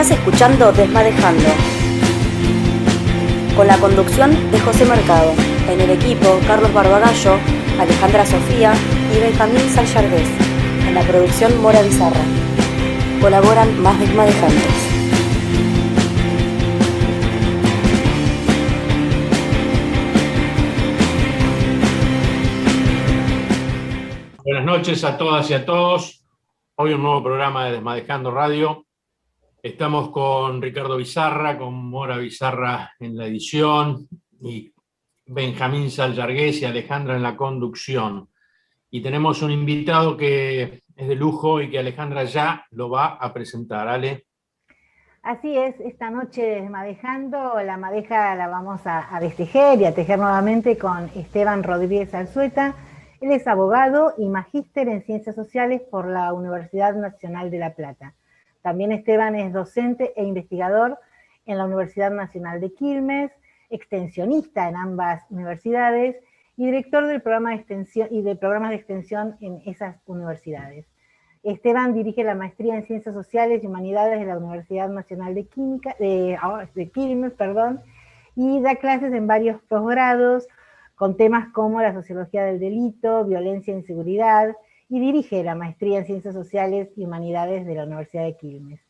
Estás escuchando Desmadejando, con la conducción de José Mercado. En el equipo, Carlos Barbagallo, Alejandra Sofía y Benjamín Sallargués. En la producción, Mora Bizarra. Colaboran más desmadejantes. Buenas noches a todas y a todos. Hoy un nuevo programa de Desmadejando Radio. Estamos con Ricardo Bizarra, con Mora Bizarra en la edición y Benjamín Sallargués y Alejandra en la conducción. Y tenemos un invitado que es de lujo y que Alejandra ya lo va a presentar. Ale. Así es, esta noche Desmadejando, la madeja la vamos a destejer y a tejer nuevamente con Esteban Rodríguez Alzueta. Él es abogado y magíster en Ciencias Sociales por la Universidad Nacional de La Plata. También Esteban es docente e investigador en la Universidad Nacional de Quilmes, extensionista en ambas universidades y director del programa de extensión y de programas de extensión en esas universidades. Esteban dirige la maestría en Ciencias Sociales y Humanidades de la Universidad Nacional de Quilmes, y da clases en varios posgrados con temas como la sociología del delito, violencia e inseguridad, y dirige la maestría en Ciencias Sociales y Humanidades de la Universidad de Quilmes.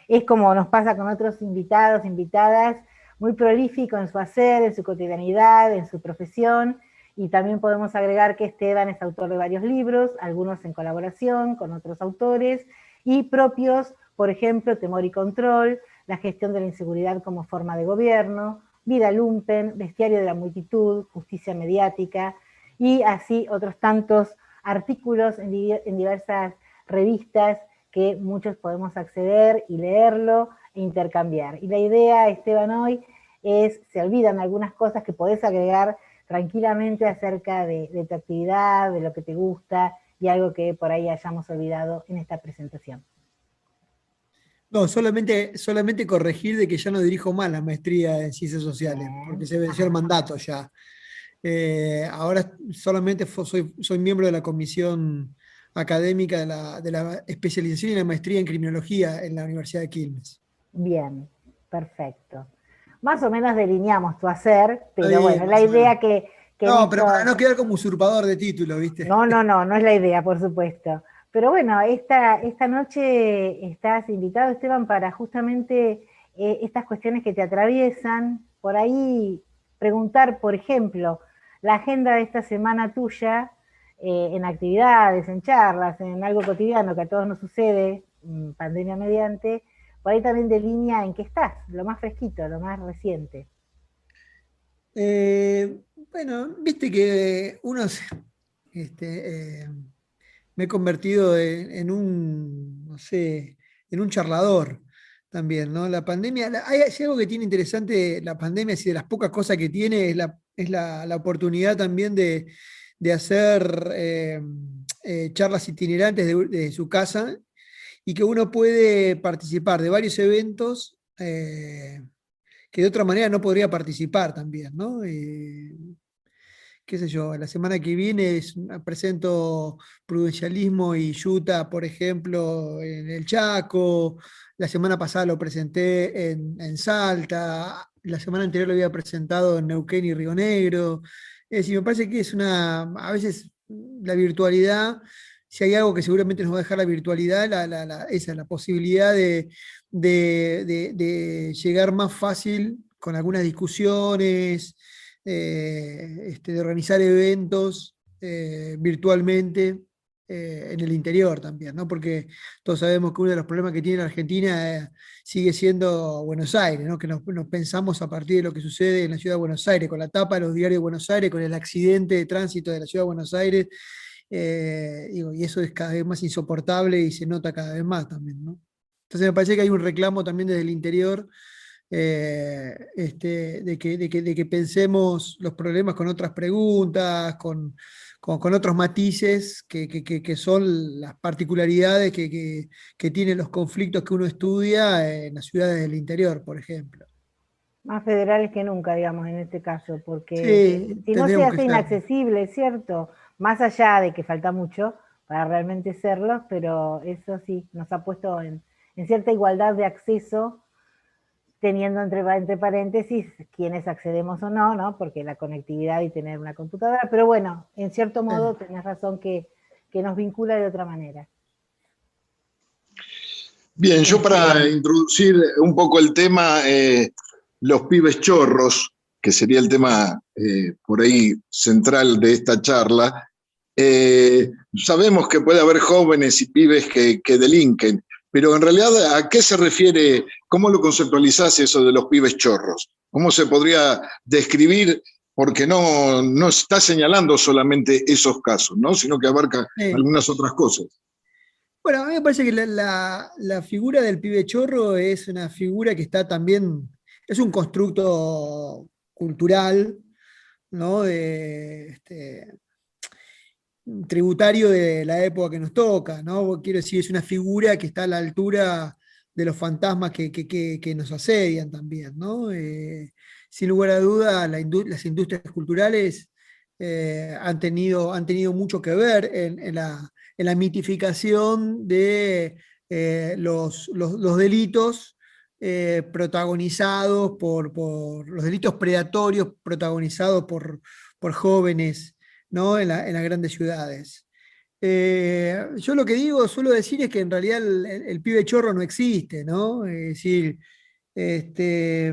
Es como nos pasa con otros invitados, invitadas, muy prolífico en su hacer, en su cotidianidad, en su profesión, y también podemos agregar que Esteban es autor de varios libros, algunos en colaboración con otros autores, y propios, por ejemplo, Temor y Control, La gestión de la inseguridad como forma de gobierno, Vida Lumpen, Bestiario de la multitud, Justicia mediática, y así otros tantos artículos en diversas revistas que muchos podemos acceder y leerlo e intercambiar. Y la idea, Esteban, hoy es, se olvidan algunas cosas que podés agregar tranquilamente acerca de tu actividad, de lo que te gusta y algo que por ahí hayamos olvidado en esta presentación. No, solamente corregir de que ya no dirijo más la maestría en Ciencias Sociales, porque se venció el mandato ya. Ahora solamente soy miembro de la comisión académica de la especialización y la maestría en criminología en la Universidad de Quilmes. Bien, perfecto. Más o menos delineamos tu hacer, pero bueno, la idea que no, pero para no quedar como usurpador de título, ¿viste? No es la idea, por supuesto. Pero bueno, esta noche estás invitado, Esteban, para justamente estas cuestiones que te atraviesan. Por ahí preguntar, por ejemplo, la agenda de esta semana tuya, en actividades, en charlas, en algo cotidiano que a todos nos sucede, pandemia mediante, por ahí también delinea en qué estás, lo más fresquito, lo más reciente. Bueno, viste que me he convertido en un, no sé, en un charlador también, ¿no? La pandemia, hay algo que tiene interesante la pandemia, si de las pocas cosas que tiene es la oportunidad también de hacer charlas itinerantes de su casa y que uno puede participar de varios eventos que de otra manera no podría participar también, ¿no? Qué sé yo, la semana que viene presento Prudencialismo y Yuta, por ejemplo, en el Chaco. La semana pasada lo presenté en Salta. La semana anterior lo había presentado en Neuquén y Río Negro. Es decir, me parece que a veces la virtualidad, si hay algo que seguramente nos va a dejar la virtualidad, esa, la posibilidad de llegar más fácil con algunas discusiones, de organizar eventos virtualmente en el interior también, ¿no? Porque todos sabemos que uno de los problemas que tiene la Argentina sigue siendo Buenos Aires, ¿no? Que nos pensamos a partir de lo que sucede en la ciudad de Buenos Aires, con la tapa de los diarios de Buenos Aires, con el accidente de tránsito de la ciudad de Buenos Aires, y eso es cada vez más insoportable y se nota cada vez más también, ¿no? Entonces me parece que hay un reclamo también desde el interior de que pensemos los problemas con otras preguntas, con otros matices que son las particularidades que tienen los conflictos que uno estudia en las ciudades del interior, por ejemplo. Más federales que nunca, digamos, en este caso, porque Sí, si no se hace inaccesible, ¿cierto? Más allá de que falta mucho para realmente serlo, pero eso sí, nos ha puesto en cierta igualdad de acceso teniendo entre paréntesis quienes accedemos o no, ¿no? Porque la conectividad y tener una computadora, pero bueno, en cierto modo tenés razón que nos vincula de otra manera. Bien, yo para introducir un poco el tema, los pibes chorros, que sería el tema por ahí central de esta charla, sabemos que puede haber jóvenes y pibes que delinquen, pero en realidad, ¿a qué se refiere? ¿Cómo lo conceptualizás eso de los pibes chorros? ¿Cómo se podría describir? Porque no está señalando solamente esos casos, ¿no? Sino que abarca algunas otras cosas. Bueno, a mí me parece que la figura del pibe chorro es una figura que está también, es un constructo cultural, ¿no? Tributario de la época que nos toca, ¿no? Quiero decir, es una figura que está a la altura de los fantasmas que nos asedian también, ¿no? Sin lugar a duda, las industrias culturales han tenido mucho que ver en la mitificación de los delitos protagonizados por los delitos predatorios protagonizados por jóvenes, ¿no? en las grandes ciudades. Yo lo que suelo decir es que en realidad el pibe chorro no existe, ¿no? Es decir, ese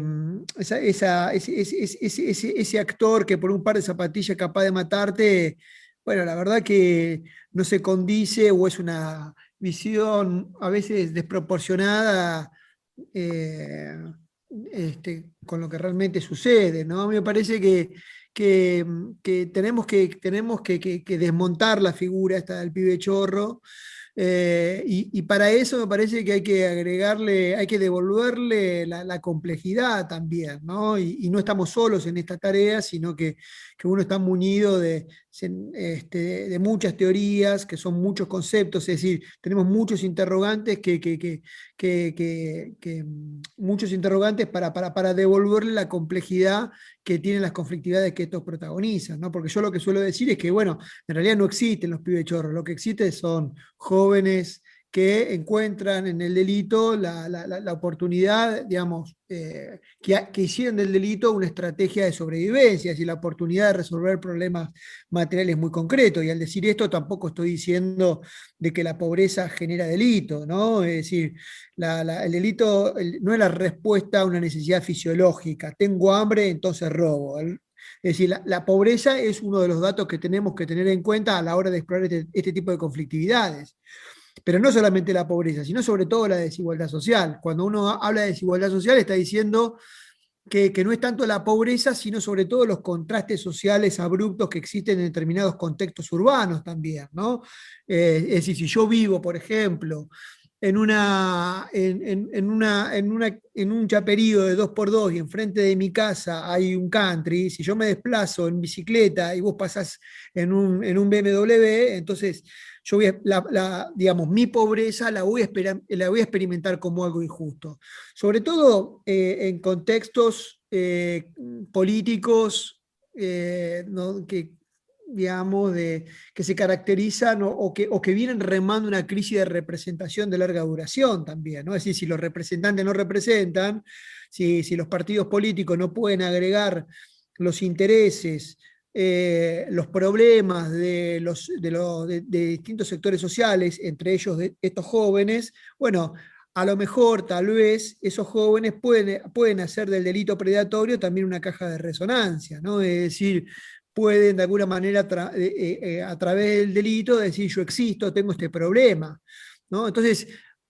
actor que por un par de zapatillas es capaz de matarte, bueno, la verdad que no se condice o es una visión a veces desproporcionada con lo que realmente sucede, ¿no? A mí me parece que tenemos que desmontar la figura esta del pibe chorro, y para eso me parece que hay que agregarle, hay que devolverle la complejidad también, ¿no? Y no estamos solos en esta tarea, sino que uno está muñido de muchas teorías, que son muchos conceptos, es decir, tenemos muchos interrogantes muchos interrogantes para devolverle la complejidad que tienen las conflictividades que estos protagonizan, ¿no? Porque yo lo que suelo decir es que, bueno, en realidad no existen los pibes chorros, lo que existe son jóvenes que encuentran en el delito la oportunidad, digamos, que hicieron del delito una estrategia de sobrevivencia, es decir, la oportunidad de resolver problemas materiales muy concretos. Y al decir esto tampoco estoy diciendo de que la pobreza genera delito, ¿no? Es decir, el delito no es la respuesta a una necesidad fisiológica, tengo hambre, entonces robo. Es decir, la pobreza es uno de los datos que tenemos que tener en cuenta a la hora de explorar este tipo de conflictividades. Pero no solamente la pobreza, sino sobre todo la desigualdad social. Cuando uno habla de desigualdad social está diciendo que no es tanto la pobreza, sino sobre todo los contrastes sociales abruptos que existen en determinados contextos urbanos también, ¿no? Es decir, si yo vivo, por ejemplo, en un chaperío de 2x2 y enfrente de mi casa hay un country, si yo me desplazo en bicicleta y vos pasás en un BMW, entonces yo digamos, mi pobreza la voy a experimentar como algo injusto. Sobre todo en contextos políticos, ¿no? Digamos, que se caracterizan o que vienen remando una crisis de representación de larga duración también, ¿no? Es decir, si los representantes no representan, si los partidos políticos no pueden agregar los intereses, los problemas de distintos sectores sociales, entre ellos de estos jóvenes, bueno, a lo mejor, tal vez, esos jóvenes pueden hacer del delito predatorio también una caja de resonancia, ¿no? Es decir, pueden de alguna manera a través del delito decir yo existo, tengo este problema, ¿no? Entonces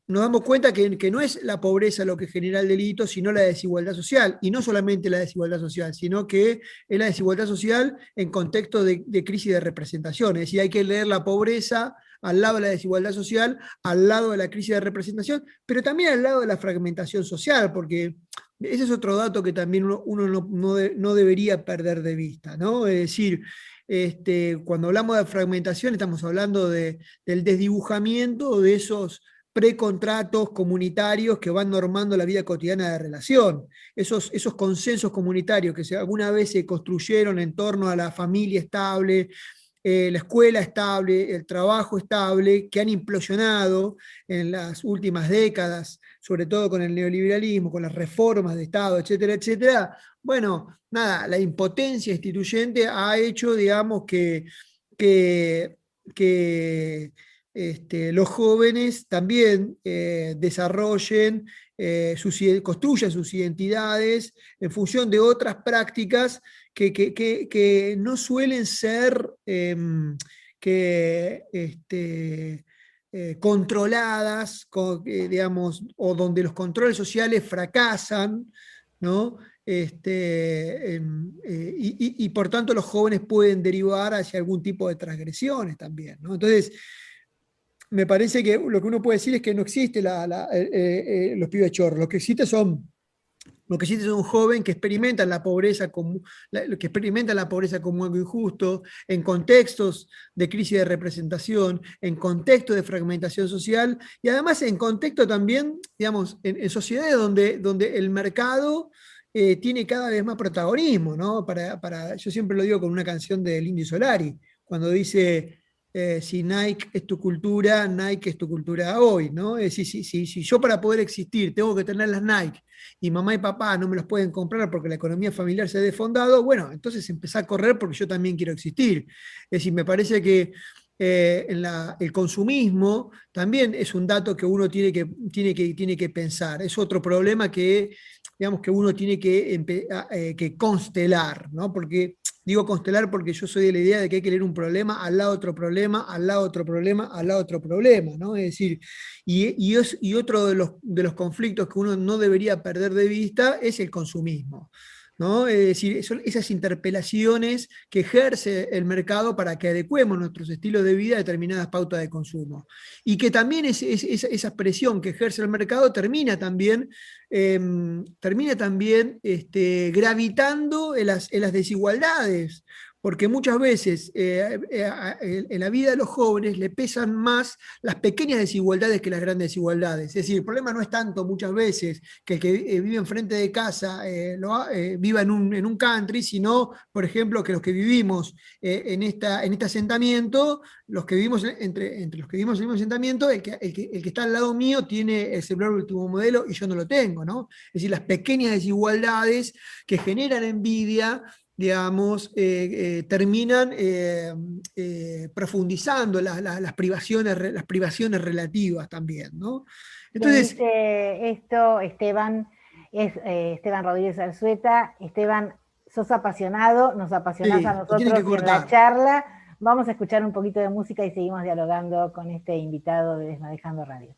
nos damos cuenta que no es la pobreza lo que genera el delito, sino la desigualdad social, y no solamente la desigualdad social, sino que es la desigualdad social en contexto de crisis de representación, es decir, hay que leer la pobreza al lado de la desigualdad social, al lado de la crisis de representación, pero también al lado de la fragmentación social, porque ese es otro dato que también uno no debería perder de vista, ¿no? Es decir, cuando hablamos de fragmentación estamos hablando del desdibujamiento de esos precontratos comunitarios que van normando la vida cotidiana de relación, esos consensos comunitarios que alguna vez se construyeron en torno a la familia estable, la escuela estable, el trabajo estable, que han implosionado en las últimas décadas, sobre todo con el neoliberalismo, con las reformas de Estado, etcétera, etcétera. Bueno, nada, la impotencia instituyente ha hecho, digamos, que los jóvenes también desarrollen, construyan sus identidades en función de otras prácticas que no suelen ser controladas, digamos, o donde los controles sociales fracasan, ¿no? Y por tanto los jóvenes pueden derivar hacia algún tipo de transgresiones también, ¿no? Entonces, me parece que lo que uno puede decir es que no existe los pibes chorros, lo que existe son un joven que experimentan la pobreza como algo injusto, en contextos de crisis de representación, en contextos de fragmentación social, y además en contexto también, digamos, en sociedades donde el mercado tiene cada vez más protagonismo, ¿no? Yo siempre lo digo con una canción del Indio Solari, cuando dice, si Nike es tu cultura, Nike es tu cultura hoy, ¿no? Es decir, si yo para poder existir tengo que tener las Nike y mamá y papá no me los pueden comprar porque la economía familiar se ha desfondado, bueno, entonces empezá a correr porque yo también quiero existir. Es decir, me parece que el consumismo también es un dato que uno tiene que pensar. Es otro problema que, digamos, que uno tiene que constelar, ¿no? Porque digo constelar porque yo soy de la idea de que hay que leer un problema al lado otro problema, al lado otro problema, al lado otro problema, ¿no? Es decir, y otro de los conflictos que uno no debería perder de vista es el consumismo, ¿no? Es decir, son esas interpelaciones que ejerce el mercado para que adecuemos nuestros estilos de vida a determinadas pautas de consumo. Y que también esa presión que ejerce el mercado termina también gravitando en las desigualdades, porque muchas veces en la vida de los jóvenes le pesan más las pequeñas desigualdades que las grandes desigualdades. Es decir, el problema no es tanto muchas veces que el que vive enfrente de casa viva en un country, sino, por ejemplo, que los que vivimos en este asentamiento, los que vivimos entre los que vivimos en el mismo asentamiento, el que está al lado mío tiene el celular último modelo y yo no lo tengo, ¿no? Es decir, las pequeñas desigualdades que generan envidia, digamos, terminan profundizando las privaciones relativas también, ¿no? Entonces, esto, Esteban, es Esteban Rodríguez Alzueta. Esteban, sos apasionado, nos apasionás a nosotros en la charla. Vamos a escuchar un poquito de música y seguimos dialogando con este invitado de Desmadejando Radio.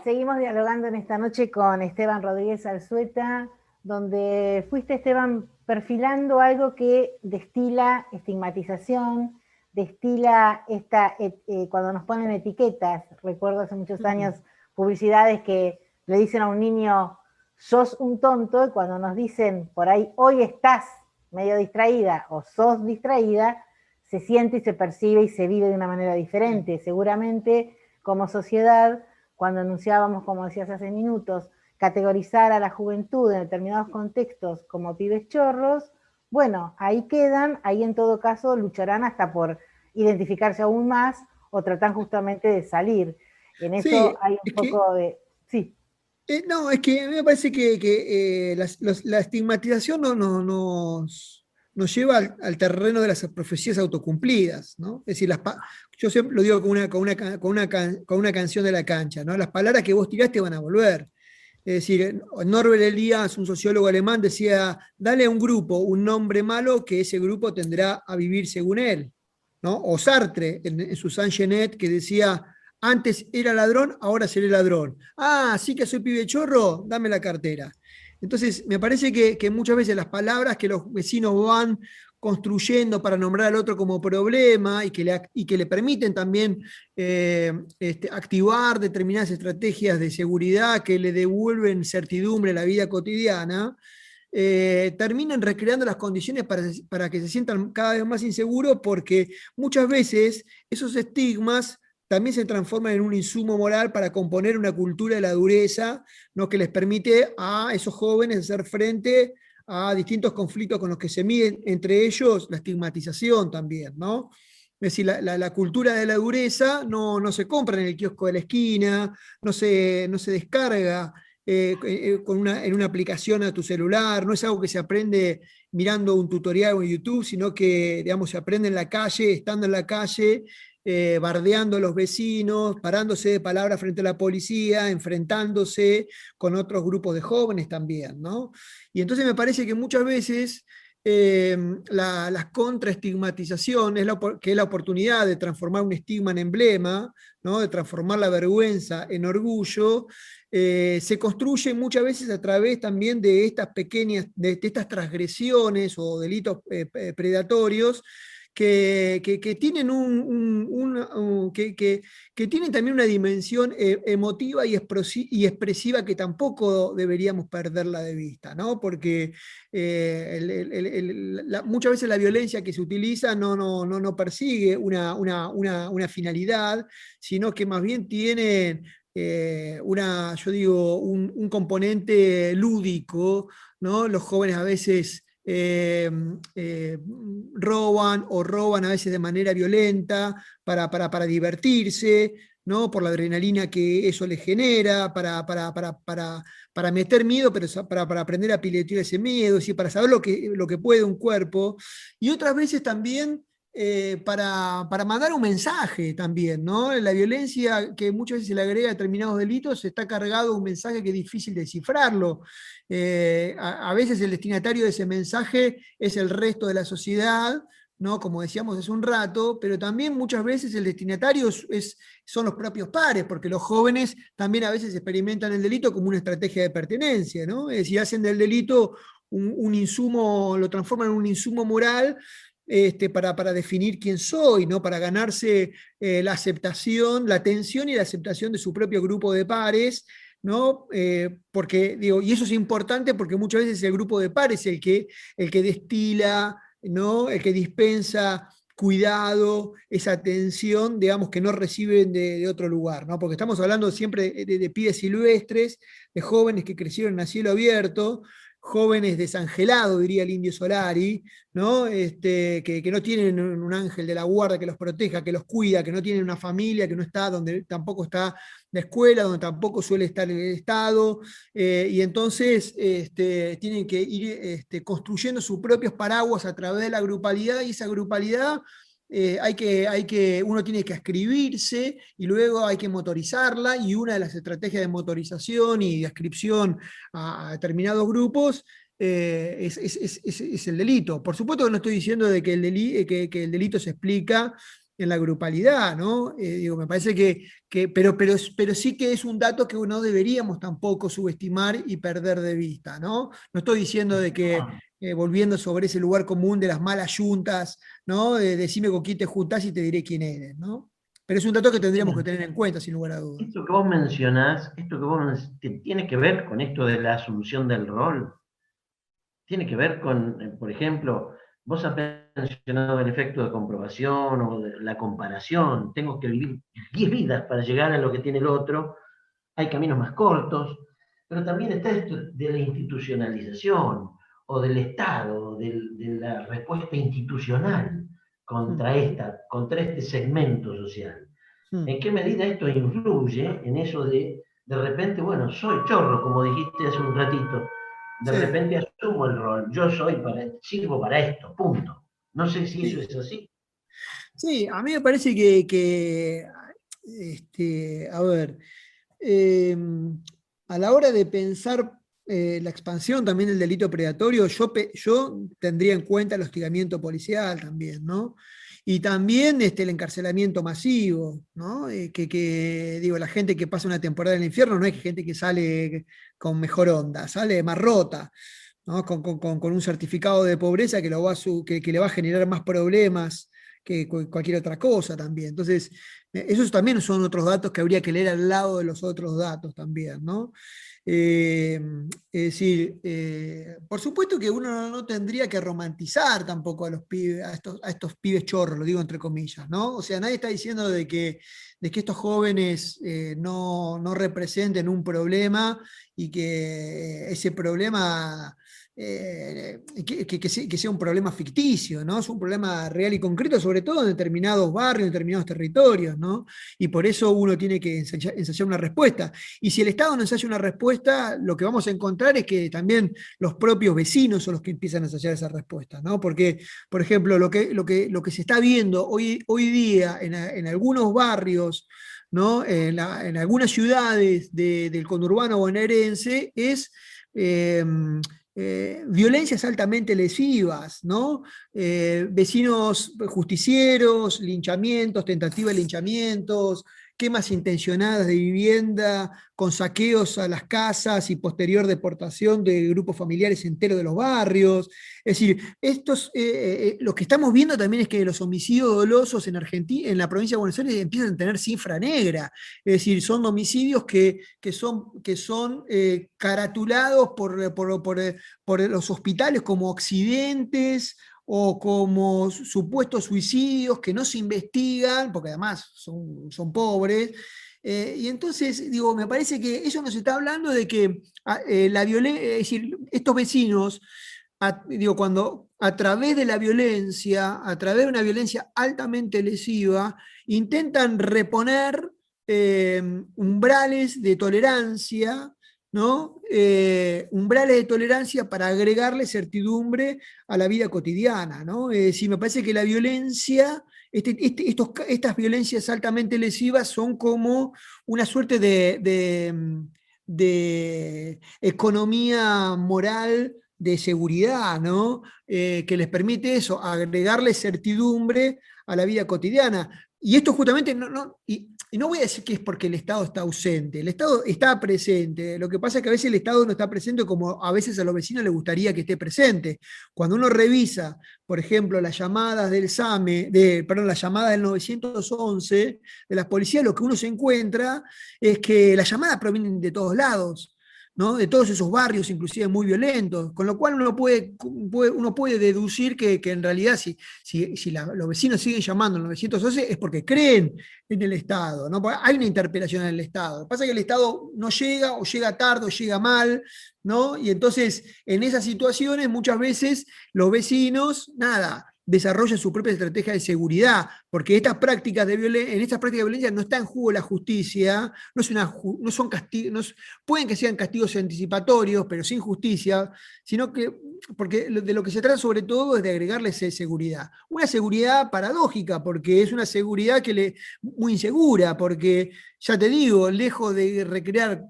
Seguimos dialogando en esta noche con Esteban Rodríguez Alzueta, donde fuiste, Esteban, perfilando algo que destila estigmatización, destila cuando nos ponen etiquetas. Recuerdo hace muchos años publicidades que le dicen a un niño, sos un tonto, y cuando nos dicen por ahí, hoy estás medio distraída o sos distraída, se siente y se percibe y se vive de una manera diferente. Seguramente, como sociedad, cuando anunciábamos, como decías hace minutos, categorizar a la juventud en determinados contextos como pibes chorros, bueno, ahí quedan, ahí en todo caso lucharán hasta por identificarse aún más o tratan justamente de salir. En eso Sí, hay un poco de... Sí. No, es que a mí me parece que la estigmatización nos lleva al terreno de las profecías autocumplidas, ¿no? Es decir, yo siempre lo digo con una canción de la cancha, ¿no? Las palabras que vos tiraste van a volver. Es decir, Norbert Elias, un sociólogo alemán, decía, dale a un grupo un nombre malo que ese grupo tendrá a vivir según él, ¿no? O Sartre, en su Saint Genet, que decía, antes era ladrón, ahora seré ladrón. Ah, sí que soy pibe chorro, dame la cartera. Entonces, me parece que muchas veces las palabras que los vecinos van construyendo para nombrar al otro como problema y que le permiten también activar determinadas estrategias de seguridad que le devuelven certidumbre a la vida cotidiana, terminan recreando las condiciones para que se sientan cada vez más inseguros, porque muchas veces esos estigmas también se transforman en un insumo moral para componer una cultura de la dureza, ¿no? Que les permite a esos jóvenes hacer frente a distintos conflictos con los que se miden, entre ellos la estigmatización también, ¿no? Es decir, la cultura de la dureza no se compra en el kiosco de la esquina, no se descarga en una aplicación a tu celular, no es algo que se aprende mirando un tutorial en YouTube, sino que, digamos, se aprende en la calle, estando en la calle, bardeando a los vecinos, parándose de palabra frente a la policía, enfrentándose con otros grupos de jóvenes también, ¿no? Y entonces me parece que muchas veces la contraestigmatización, que es la oportunidad de transformar un estigma en emblema, ¿no? De transformar la vergüenza en orgullo, se construye muchas veces a través también de estas de estas transgresiones o delitos predatorios, que tienen que tienen también una dimensión emotiva y expresiva que tampoco deberíamos perderla de vista, ¿no? Porque muchas veces la violencia que se utiliza no persigue una finalidad, sino que más bien tiene yo digo, un componente lúdico, ¿no? Los jóvenes a veces roban a veces de manera violenta para divertirse, ¿no? Por la adrenalina que eso les genera, para meter miedo, pero para aprender a pilotear ese miedo, ¿sí? Para saber lo que puede un cuerpo, y otras veces también para mandar un mensaje también, ¿no? La violencia que muchas veces se le agrega a determinados delitos está cargado de un mensaje que es difícil descifrarlo. A veces el destinatario de ese mensaje es el resto de la sociedad, ¿no? Como decíamos hace un rato, pero también muchas veces el destinatario son los propios pares, porque los jóvenes también a veces experimentan el delito como una estrategia de pertenencia, ¿no? Es decir, hacen del delito un insumo, lo transforman en un insumo moral, para definir quién soy, ¿no? Para ganarse la aceptación, la atención y la aceptación de su propio grupo de pares, ¿no? Porque, digo, y eso es importante porque muchas veces el grupo de pares es el que destila, ¿no? El que dispensa cuidado, esa atención, digamos, que no reciben de otro lugar, ¿no? Porque estamos hablando siempre de pibes silvestres, de jóvenes que crecieron a cielo abierto, jóvenes desangelados, diría el Indio Solari, ¿no? Que no tienen un ángel de la guarda que los proteja, que los cuida, que no tienen una familia, que no está donde tampoco está la escuela, donde tampoco suele estar el Estado, y entonces tienen que ir construyendo sus propios paraguas a través de la grupalidad, y esa grupalidad uno tiene que ascribirse y luego hay que motorizarla, y una de las estrategias de motorización y de ascripción a determinados grupos es el delito. Por supuesto que no estoy diciendo de que el delito se explica en la grupalidad, ¿no? Digo, me parece pero sí que es un dato que no deberíamos tampoco subestimar y perder de vista, ¿no? No estoy diciendo de que, volviendo sobre ese lugar común de las malas yuntas, ¿no? Decime con quién te juntás y te diré quién eres, ¿no? Pero es un dato que tendríamos que tener en cuenta, sin lugar a dudas. Esto que vos mencionás, que tiene que ver con esto de la solución del rol, tiene que ver con, por ejemplo, vos has mencionado el efecto de comprobación o de la comparación. Tengo que vivir 10 vidas para llegar a lo que tiene el otro. Hay caminos más cortos, pero también está esto de la institucionalización o del Estado, de la respuesta institucional contra este segmento social. ¿En qué medida esto influye en eso de repente, bueno, soy chorro, como dijiste hace un ratito, de repente asumo el rol, yo sirvo para esto, punto. No sé si eso es así. Sí, a mí me parece a ver, a la hora de pensar la expansión también del delito predatorio, yo tendría en cuenta el hostigamiento policial también, ¿no? Y también el encarcelamiento masivo, ¿no? Digo, la gente que pasa una temporada en el infierno no es gente que sale con mejor onda, sale más rota, ¿no? Con un certificado de pobreza que le va a generar más problemas que cualquier otra cosa también. Entonces, esos también son otros datos que habría que leer al lado de los otros datos también, ¿no? Es decir, por supuesto que uno no tendría que romantizar tampoco a los pibes, a estos pibes chorros, lo digo entre comillas, ¿no? O sea, nadie está diciendo de que estos jóvenes no representen un problema y que ese problema que sea un problema ficticio, ¿no? Es un problema real y concreto, sobre todo en determinados barrios, en determinados territorios, ¿no? Y por eso uno tiene que ensayar una respuesta. Y si el Estado no ensaya una respuesta, lo que vamos a encontrar es que también los propios vecinos son los que empiezan a ensayar esa respuesta, ¿no? Porque, por ejemplo, lo que se está viendo hoy día en algunos barrios, ¿no? En algunas ciudades del conurbano bonaerense es violencias altamente lesivas, ¿no? Vecinos justicieros, linchamientos, tentativas de linchamientos, quemas intencionadas de vivienda, con saqueos a las casas y posterior deportación de grupos familiares enteros de los barrios. Es decir, lo que estamos viendo también es que los homicidios dolosos en Argentina, en la provincia de Buenos Aires, empiezan a tener cifra negra. Es decir, son homicidios que son caratulados por los hospitales como accidentes o como supuestos suicidios que no se investigan, porque además son pobres. Y entonces, digo, me parece que eso nos está hablando de que la violencia, es decir, estos vecinos, cuando a través de la violencia, a través de una violencia altamente lesiva, intentan reponer umbrales de tolerancia, ¿no? Umbrales de tolerancia para agregarle certidumbre a la vida cotidiana, ¿no? Me parece que la violencia, estas violencias altamente lesivas son como una suerte de economía moral de seguridad, ¿no? Que les permite eso, agregarle certidumbre a la vida cotidiana. Y esto justamente, y no voy a decir que es porque el Estado está ausente, el Estado está presente, lo que pasa es que a veces el Estado no está presente como a veces a los vecinos les gustaría que esté presente. Cuando uno revisa, por ejemplo, las llamadas del las llamadas del 911 de las policías, lo que uno se encuentra es que las llamadas provienen de todos lados, ¿no? De todos esos barrios, inclusive muy violentos, con lo cual uno puede deducir que en realidad si los vecinos siguen llamando al 911 es porque creen en el Estado, ¿no? Hay una interpelación en el Estado. Lo que pasa es que el Estado no llega, o llega tarde, o llega mal, ¿no? Y entonces, en esas situaciones, muchas veces los vecinos, desarrollan su propia estrategia de seguridad, porque en estas prácticas de violencia no está en juego la justicia, no son castigos, pueden que sean castigos anticipatorios, pero sin justicia, sino que, porque de lo que se trata sobre todo es de agregarles seguridad. Una seguridad paradójica, porque es una seguridad muy insegura, porque, ya te digo, lejos de crear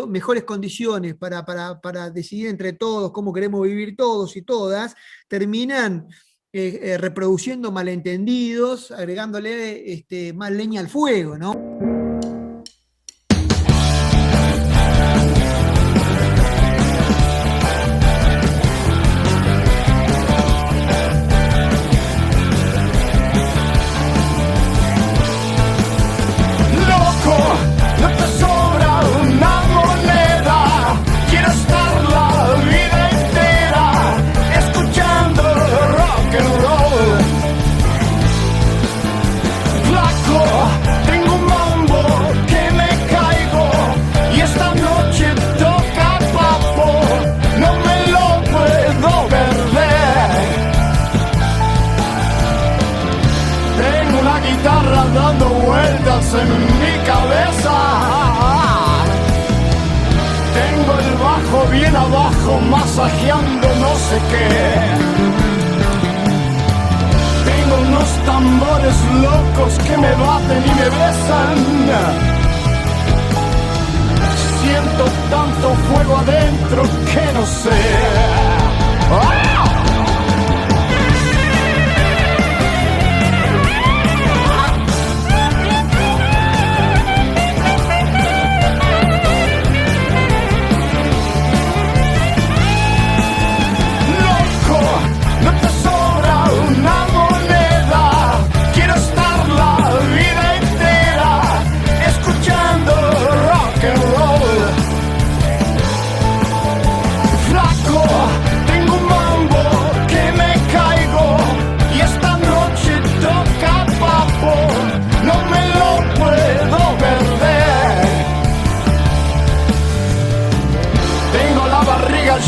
mejores condiciones para decidir entre todos cómo queremos vivir todos y todas, terminan reproduciendo malentendidos, agregándole más leña al fuego, ¿no? En mi cabeza tengo el bajo bien abajo masajeando no sé qué, tengo unos tambores locos que me baten y me besan, siento tanto fuego adentro que no sé. ¡Ah!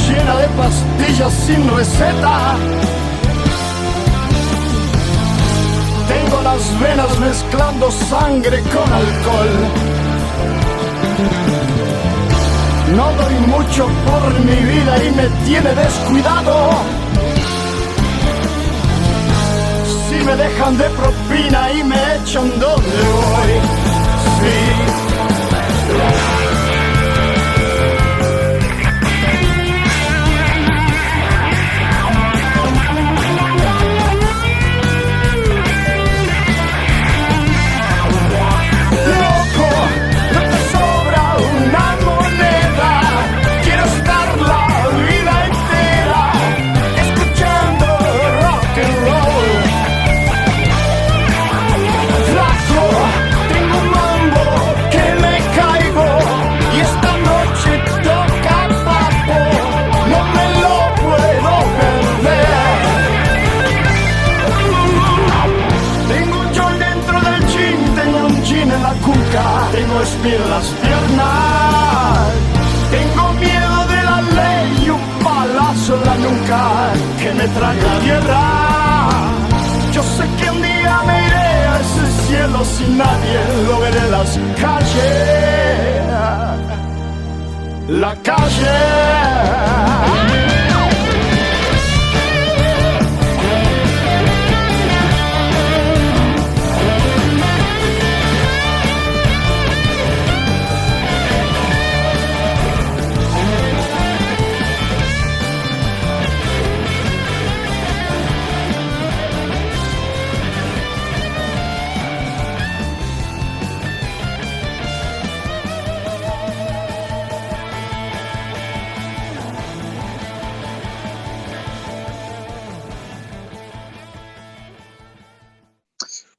Llena de pastillas sin receta, tengo las venas mezclando sangre con alcohol, no doy mucho por mi vida y me tiene descuidado, si me dejan de propina y me echan donde voy, sí. Tengo espina en las piernas, tengo miedo de la ley y un palazo en la nuca que me traga tierra. Yo sé que un día me iré a ese cielo sin nadie, lo veré en las calles, la calle.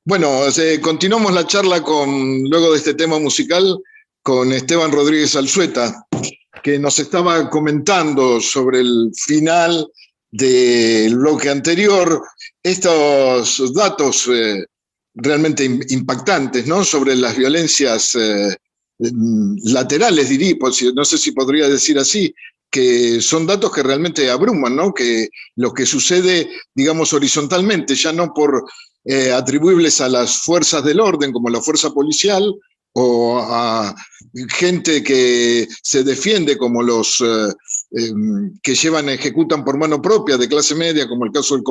Bueno, continuamos la charla luego de este tema musical con Esteban Rodríguez Alzueta, que nos estaba comentando sobre el final del bloque anterior, estos datos realmente impactantes, ¿no? Sobre las violencias laterales, diría, no sé si podría decir así, que son datos que realmente abruman, ¿no? Que lo que sucede, digamos, horizontalmente, ya no por atribuibles a las fuerzas del orden, como la fuerza policial, o a gente que se defiende, como los que ejecutan por mano propia de clase media, como el caso del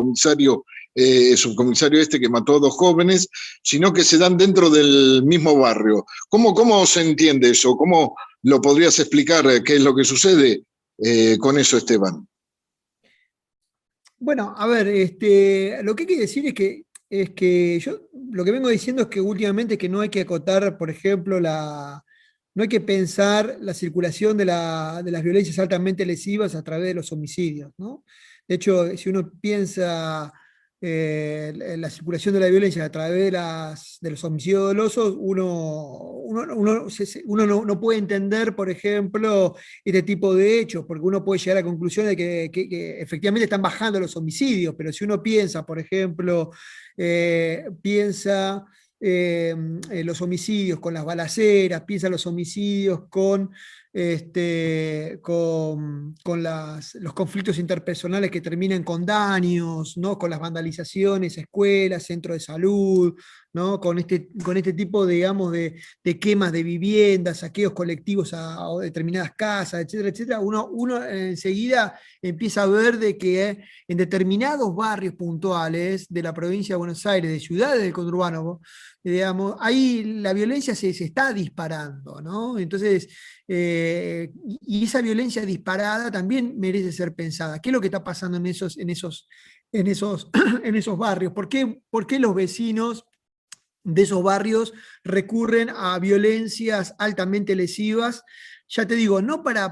subcomisario que mató a 2 jóvenes, sino que se dan dentro del mismo barrio. ¿Cómo se entiende eso? ¿Cómo lo podrías explicar qué es lo que sucede con eso, Esteban? Bueno, a ver, lo que hay que decir es que yo lo que vengo diciendo es que últimamente que no hay que acotar, por ejemplo, no hay que pensar la circulación de las violencias altamente lesivas a través de los homicidios, ¿no? De hecho, si uno piensa en la circulación de la violencia a través de los homicidios dolosos, uno no puede entender, por ejemplo, este tipo de hechos, porque uno puede llegar a la conclusión de que efectivamente están bajando los homicidios, pero si uno piensa, por ejemplo, piensa los homicidios con las balaceras, piensa los homicidios con los conflictos interpersonales que terminan con daños, ¿no? Con las vandalizaciones, escuelas, centros de salud, ¿no? Con este tipo, digamos, de quemas de viviendas, saqueos colectivos a determinadas casas, etcétera, etcétera, uno enseguida empieza a ver de que en determinados barrios puntuales de la provincia de Buenos Aires, de ciudades del conurbano, digamos, ahí la violencia se está disparando, ¿no? Entonces, y esa violencia disparada también merece ser pensada. ¿Qué es lo que está pasando en esos en esos barrios? ¿Por qué los vecinos de esos barrios recurren a violencias altamente lesivas? Ya te digo, no para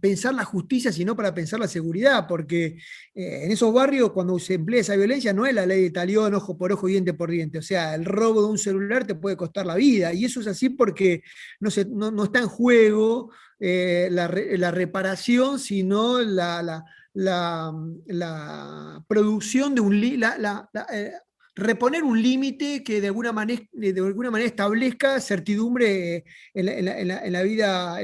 pensar la justicia, sino para pensar la seguridad, porque en esos barrios cuando se emplea esa violencia no es la ley de talión, ojo por ojo, diente por diente. O sea, el robo de un celular te puede costar la vida, y eso es así porque no está en juego la reparación, sino la producción de reponer un límite que de alguna manera establezca certidumbre en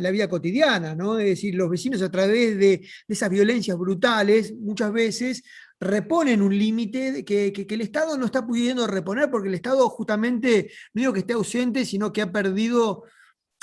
la vida cotidiana, ¿no? Es decir, los vecinos a través de esas violencias brutales muchas veces reponen un límite que el Estado no está pudiendo reponer, porque el Estado justamente, no digo que esté ausente, sino que ha perdido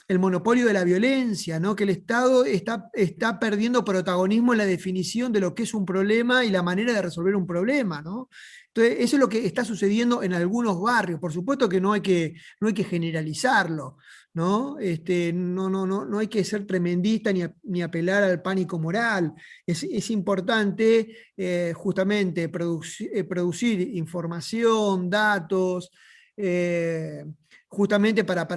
el monopolio de la violencia, ¿no? Que el Estado está perdiendo protagonismo en la definición de lo que es un problema y la manera de resolver un problema, ¿no? Entonces, eso es lo que está sucediendo en algunos barrios. Por supuesto que no hay que generalizarlo, ¿no? No hay que ser tremendista ni apelar al pánico moral. Es importante justamente producir información, datos, justamente para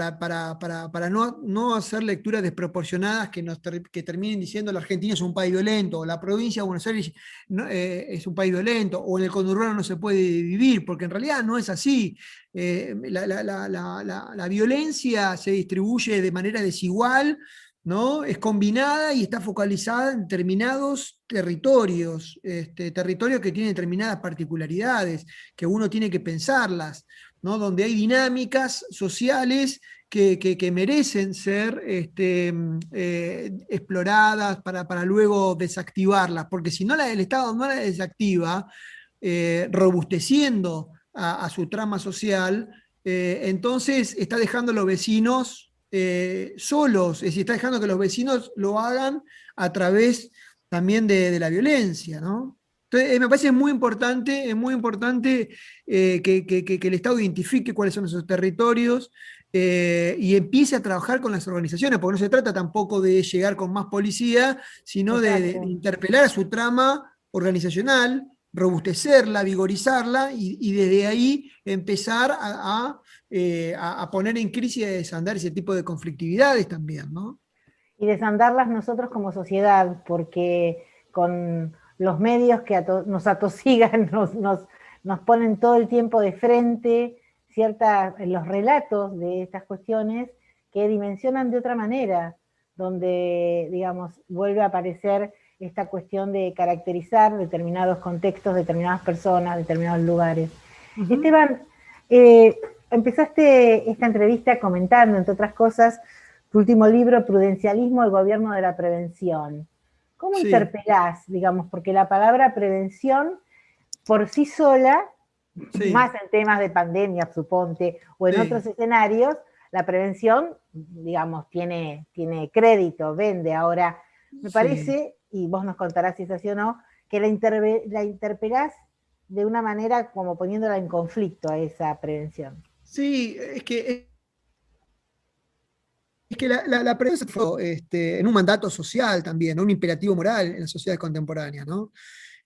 no hacer lecturas desproporcionadas que terminen diciendo la Argentina es un país violento, o la provincia de Buenos Aires es un país violento, o en el conurbano no se puede vivir, porque en realidad no es así. La violencia se distribuye de manera desigual, ¿no? Es combinada y está focalizada en determinados territorios, territorios que tienen determinadas particularidades, que uno tiene que pensarlas, ¿no? Donde hay dinámicas sociales que merecen ser exploradas para luego desactivarlas, porque si no el Estado no la desactiva, robusteciendo a su trama social, entonces está dejando a los vecinos solos, es decir, está dejando que los vecinos lo hagan a través también de la violencia, ¿no? Entonces, me parece muy importante que el Estado identifique cuáles son esos territorios y empiece a trabajar con las organizaciones, porque no se trata tampoco de llegar con más policía, sino de interpelar a su trama organizacional, robustecerla, vigorizarla y desde ahí empezar a poner en crisis y a desandar ese tipo de conflictividades también, ¿no? Y desandarlas nosotros como sociedad, porque con los medios que nos atosigan, nos ponen todo el tiempo de frente los relatos de estas cuestiones que dimensionan de otra manera, donde, digamos, vuelve a aparecer esta cuestión de caracterizar determinados contextos, determinadas personas, determinados lugares. Uh-huh. Esteban, empezaste esta entrevista comentando, entre otras cosas, tu último libro, Prudencialismo, el gobierno de la prevención. ¿Cómo interpelás, digamos, porque la palabra prevención por sí sola, más en temas de pandemia, suponte, o en otros escenarios, la prevención, digamos, tiene crédito, vende. Ahora, me parece, y vos nos contarás si es así o no, que la interpelás de una manera como poniéndola en conflicto a esa prevención. Sí, es que la prevención fue en un mandato social también, ¿no? Un imperativo moral en la sociedad contemporánea, ¿no?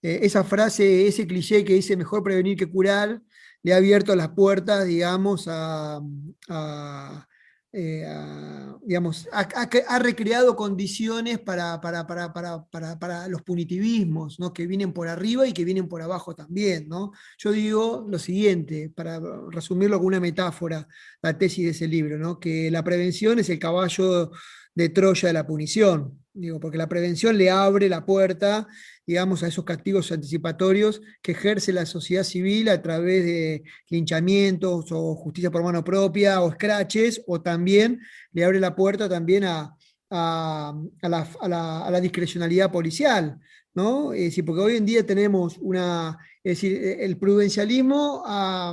esa frase, ese cliché que dice mejor prevenir que curar, le ha abierto las puertas, digamos, digamos, ha recreado condiciones para los punitivismos, ¿no? Que vienen por arriba y que vienen por abajo también, ¿no? Yo digo lo siguiente, para resumirlo con una metáfora, la tesis de ese libro, ¿no? Que la prevención es el caballo de Troya de la punición, digo, porque la prevención le abre la puerta, digamos, a esos castigos anticipatorios que ejerce la sociedad civil a través de linchamientos o justicia por mano propia o escraches, o también le abre la puerta también a la discrecionalidad policial, ¿no? Es decir, porque hoy en día tenemos es decir, el prudencialismo ha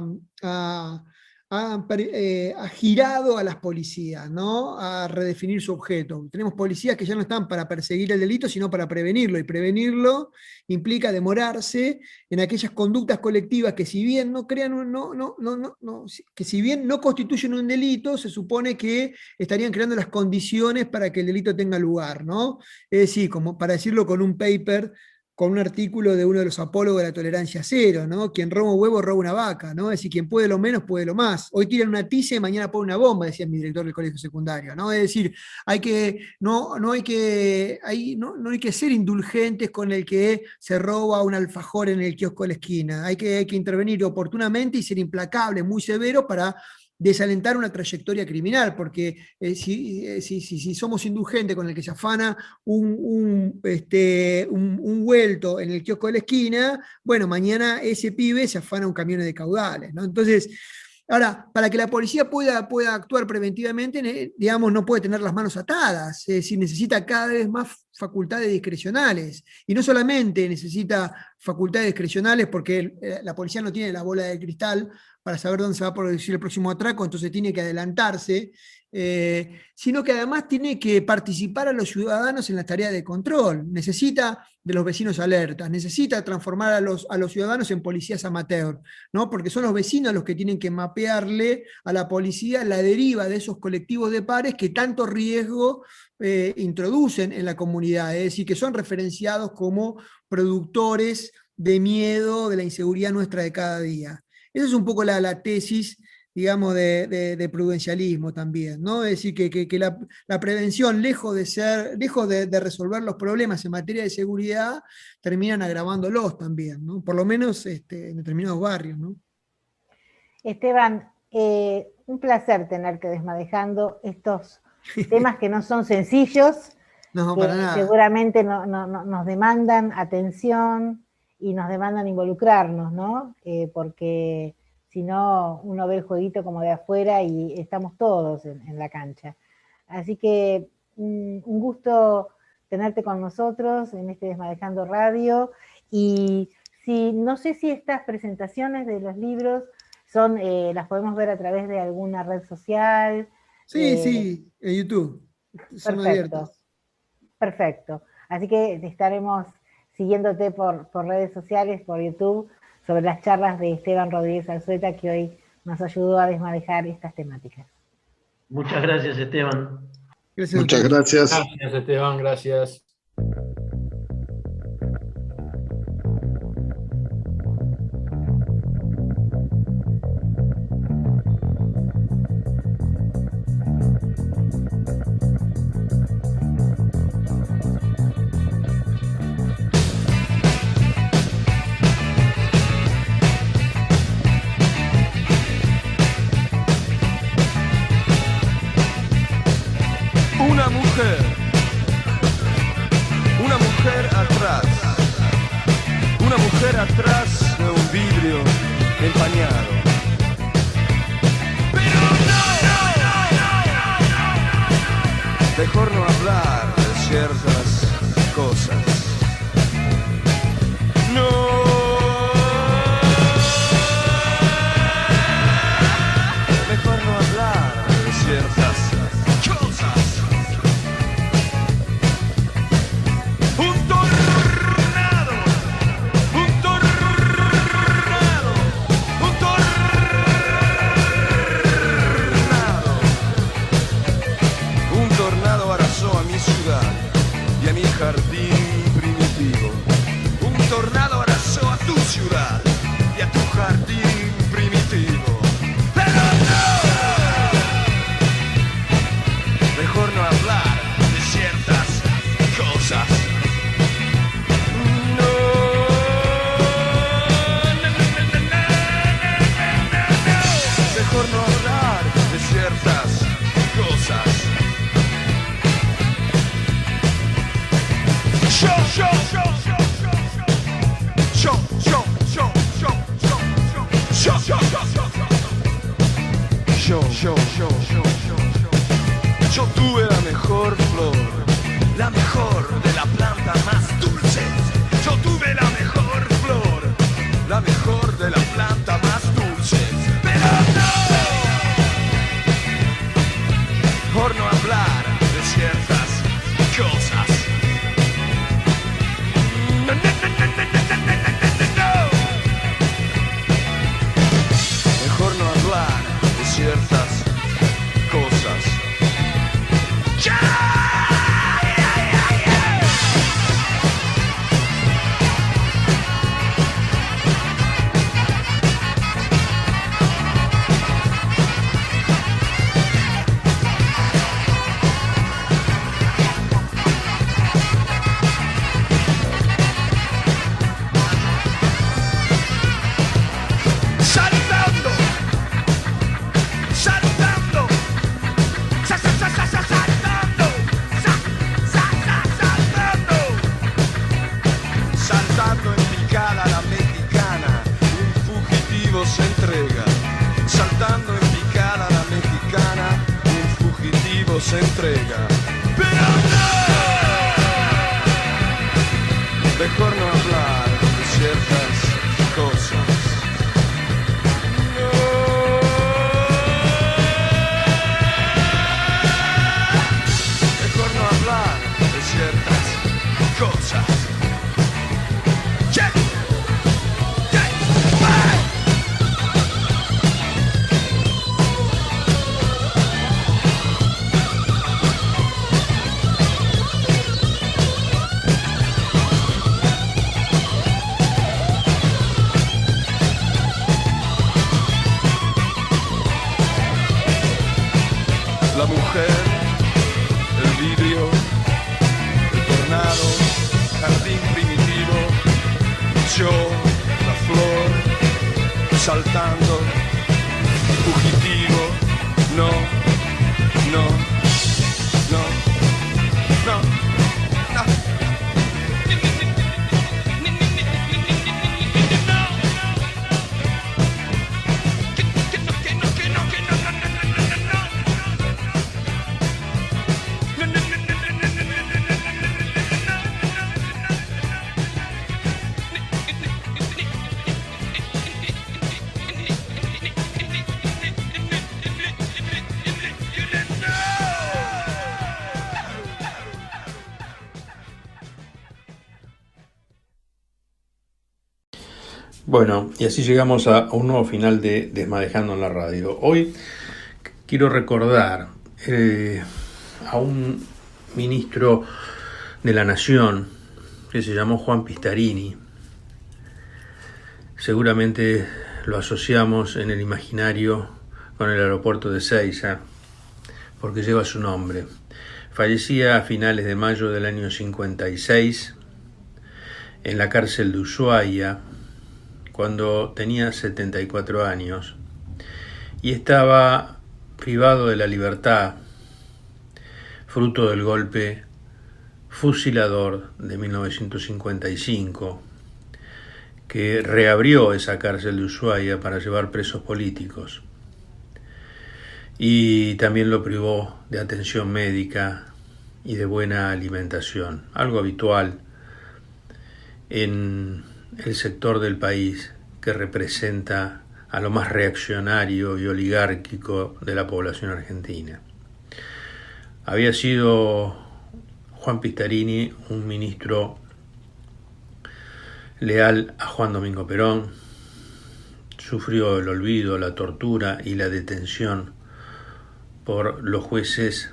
girado a las policías, ¿no? A redefinir su objeto. Tenemos policías que ya no están para perseguir el delito, sino para prevenirlo, y prevenirlo implica demorarse en aquellas conductas colectivas que, si bien que si bien no constituyen un delito, se supone que estarían creando las condiciones para que el delito tenga lugar, ¿no? Es decir, como para decirlo con un paper, con un artículo de uno de los apólogos de la tolerancia cero, ¿no? Quien roba un huevo, roba una vaca, ¿no? Es decir, quien puede lo menos, puede lo más. Hoy tiran una tiza y mañana ponen una bomba, decía mi director del colegio secundario, ¿no? Es decir, no hay que ser indulgentes con el que se roba un alfajor en el kiosco de la esquina. Hay que intervenir oportunamente y ser implacable, muy severo, para desalentar una trayectoria criminal, porque si somos indulgentes con el que se afana un vuelto en el kiosco de la esquina, bueno, mañana ese pibe se afana un camión de caudales, ¿no? Entonces, ahora, para que la policía pueda actuar preventivamente, digamos, no puede tener las manos atadas, es decir, necesita cada vez más facultades discrecionales, y no solamente necesita facultades discrecionales porque la policía no tiene la bola de cristal para saber dónde se va a producir el próximo atraco, entonces tiene que adelantarse, sino que además tiene que participar a los ciudadanos en la tarea de control, necesita de los vecinos alertas, necesita transformar a los ciudadanos en policías amateur, ¿no? Porque son los vecinos los que tienen que mapearle a la policía la deriva de esos colectivos de pares que tanto riesgo introducen en la comunidad, es decir, que son referenciados como productores de miedo, de la inseguridad nuestra de cada día. Esa es un poco la tesis, digamos, de prudencialismo también, ¿no? Es decir, que la prevención, lejos de resolver los problemas en materia de seguridad, terminan agravándolos también, ¿no? Por lo menos en determinados barrios, ¿no? Esteban, un placer tenerte desmadejando estos temas que no son sencillos, No, que para nada. seguramente nos demandan atención y nos demandan involucrarnos, ¿no? Porque si no, uno ve el jueguito como de afuera y estamos todos en la cancha. Así que un gusto tenerte con nosotros en este Desmadejando Radio, y no sé si estas presentaciones de los libros las podemos ver a través de alguna red social. Sí, en YouTube. Son abiertas. Perfecto. Así que estaremos siguiéndote por redes sociales, por YouTube, sobre las charlas de Esteban Rodríguez Alzueta, que hoy nos ayudó a desmadejar estas temáticas. Muchas gracias, Esteban. Muchas gracias. Gracias, Esteban, gracias. Una mujer atrás de un vidrio empañado. Pero no. Mejor no hablar de ciertas cosas. No. Mejor no hablar de ciertas cosas. A mi ciudad y a mi jardín. Yo tuve la mejor flor, la mejor de la planta más dulce. Yo tuve la mejor flor, la mejor de la planta más dulce. Pero no, por no hablar de ciertas cosas. No, no, no, no, no, no, no, no. Mejor no hablar de ciertas cosas. Saltando, saltando, saltando en picada la mexicana, un fugitivo se entrega. Saltando en picada la mexicana, un fugitivo se entrega. Pero no, mejor no hablar de ciertas cosas. Mejor no hablar de ciertas cosas. Check. Check. Bye. La mujer, el vidrio, el tornado, jardín primitivo, yo, la flor, saltando, fugitivo, no, no, no, no, no. Bueno, y así llegamos a un nuevo final de Desmadejando en la Radio. Hoy quiero recordar a un ministro de la Nación que se llamó Juan Pistarini. Seguramente lo asociamos en el imaginario con el aeropuerto de Ezeiza, porque lleva su nombre. Fallecía a finales de mayo del año 56 en la cárcel de Ushuaia, cuando tenía 74 años, y estaba privado de la libertad, fruto del golpe fusilador de 1955, que reabrió esa cárcel de Ushuaia para llevar presos políticos, y también lo privó de atención médica y de buena alimentación, algo habitual en el sector del país que representa a lo más reaccionario y oligárquico de la población argentina. Había sido Juan Pistarini un ministro leal a Juan Domingo Perón. Sufrió el olvido, la tortura y la detención por los jueces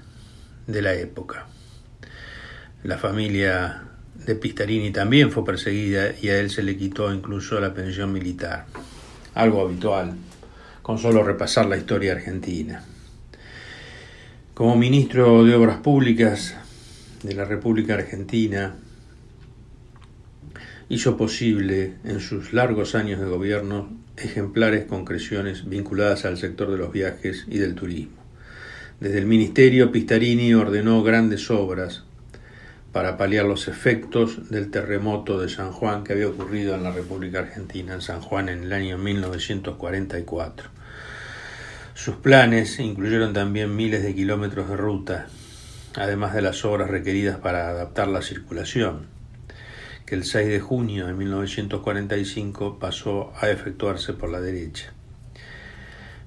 de la época. La familia de Pistarini también fue perseguida y a él se le quitó incluso la pensión militar, algo habitual con solo repasar la historia argentina. Como ministro de Obras Públicas de la República Argentina, hizo posible en sus largos años de gobierno ejemplares concreciones vinculadas al sector de los viajes y del turismo. Desde el ministerio, Pistarini ordenó grandes obras para paliar los efectos del terremoto de San Juan que había ocurrido en la República Argentina, en San Juan, en el año 1944. Sus planes incluyeron también miles de kilómetros de ruta, además de las obras requeridas para adaptar la circulación, que el 6 de junio de 1945 pasó a efectuarse por la derecha.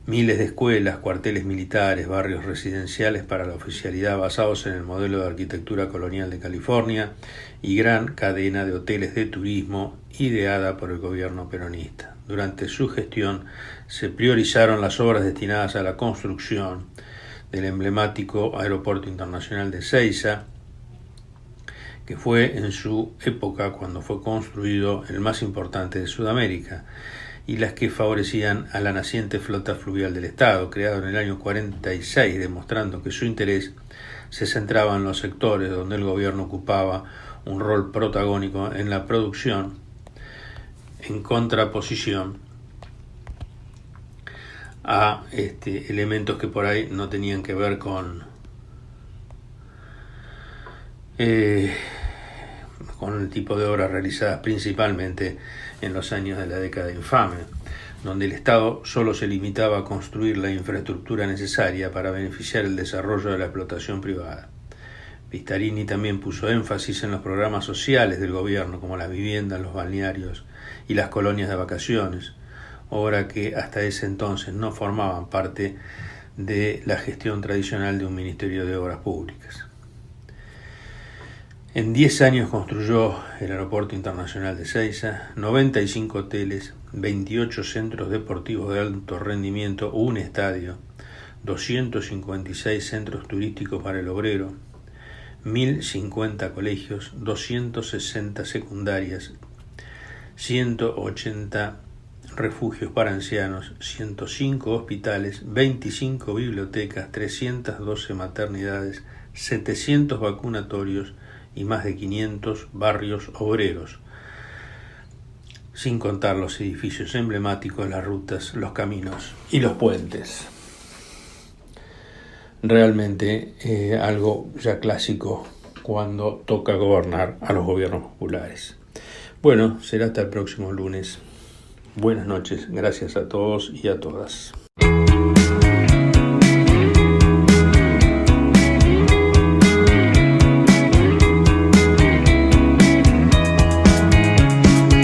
Miles de escuelas, cuarteles militares, barrios residenciales para la oficialidad basados en el modelo de arquitectura colonial de California y gran cadena de hoteles de turismo ideada por el gobierno peronista. Durante su gestión se priorizaron las obras destinadas a la construcción del emblemático Aeropuerto Internacional de Ezeiza, que fue en su época, cuando fue construido, el más importante de Sudamérica, y las que favorecían a la naciente flota fluvial del Estado, creado en el año 46, demostrando que su interés se centraba en los sectores donde el gobierno ocupaba un rol protagónico en la producción, en contraposición a elementos que por ahí no tenían que ver con el tipo de obras realizadas principalmente en los años de la década infame, donde el Estado solo se limitaba a construir la infraestructura necesaria para beneficiar el desarrollo de la explotación privada. Vistarini también puso énfasis en los programas sociales del gobierno, como las viviendas, los balnearios y las colonias de vacaciones, obra que hasta ese entonces no formaban parte de la gestión tradicional de un Ministerio de Obras Públicas. En 10 años construyó el Aeropuerto Internacional de Ezeiza, 95 hoteles, 28 centros deportivos de alto rendimiento, un estadio, 256 centros turísticos para el obrero, 1.050 colegios, 260 secundarias, 180 refugios para ancianos, 105 hospitales, 25 bibliotecas, 312 maternidades, 700 vacunatorios y más de 500 barrios obreros, sin contar los edificios emblemáticos, las rutas, los caminos y los puentes. Realmente algo ya clásico cuando toca gobernar a los gobiernos populares. Bueno, será hasta el próximo lunes. Buenas noches, gracias a todos y a todas.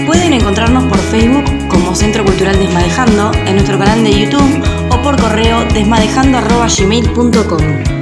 Pueden encontrarnos por Facebook como Centro Cultural Desmadejando, en nuestro canal de YouTube o por correo desmadejando@gmail.com.